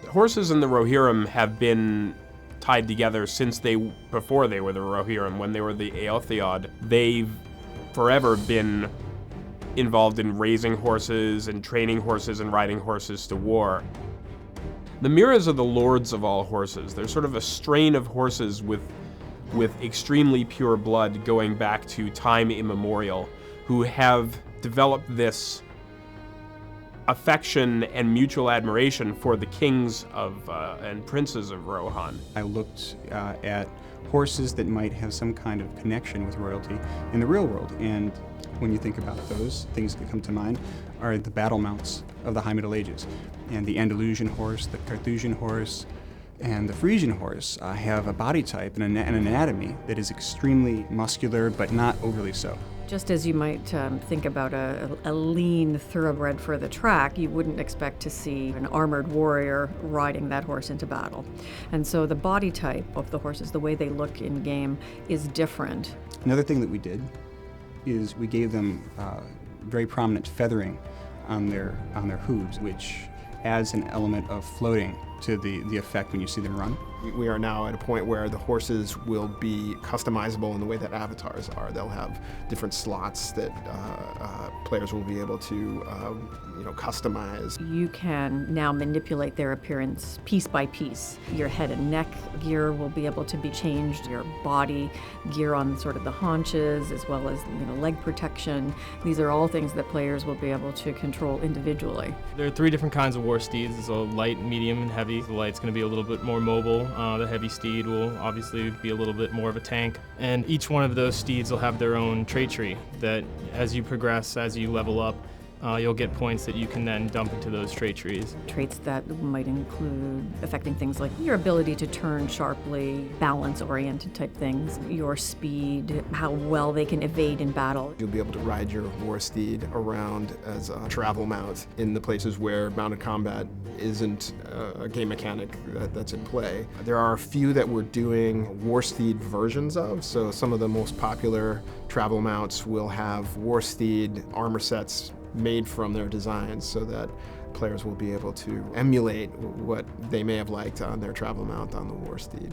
Horses in the Rohirrim have been tied together since before they were the Rohirrim, when they were the Eotheod. They've forever been involved in raising horses and training horses and riding horses to war. The Miras are the lords of all horses. They're sort of a strain of horses with extremely pure blood going back to time immemorial, who have developed this affection and mutual admiration for the kings and princes of Rohan. I looked at horses that might have some kind of connection with royalty in the real world, and when you think about those, things that come to mind are the battle mounts of the High Middle Ages. And the Andalusian horse, the Carthusian horse, and the Frisian horse have a body type and an anatomy that is extremely muscular, but not overly so. Just as you might think about a lean thoroughbred for the track, you wouldn't expect to see an armored warrior riding that horse into battle. And so the body type of the horses, the way they look in game, is different. Another thing that we did is we gave them very prominent feathering on their hooves, which adds an element of floating to the effect when you see them run. We are now at a point where the horses will be customizable in the way that avatars are. They'll have different slots that players will be able to customize. You can now manipulate their appearance piece by piece. Your head and neck gear will be able to be changed, your body gear on sort of the haunches, as well as leg protection. These are all things that players will be able to control individually. There are 3 different kinds of war steeds. There's a light, medium, and heavy. The light's going to be a little bit more mobile. The heavy steed will obviously be a little bit more of a tank. And each one of those steeds will have their own trait tree that as you progress, as you level up, you'll get points that you can then dump into those trait trees. Traits that might include affecting things like your ability to turn sharply, balance-oriented type things, your speed, how well they can evade in battle. You'll be able to ride your war steed around as a travel mount in the places where mounted combat isn't a game mechanic that's in play. There are a few that we're doing war steed versions of, so some of the most popular travel mounts will have war steed armor sets made from their designs so that players will be able to emulate what they may have liked on their travel mount on the war steed.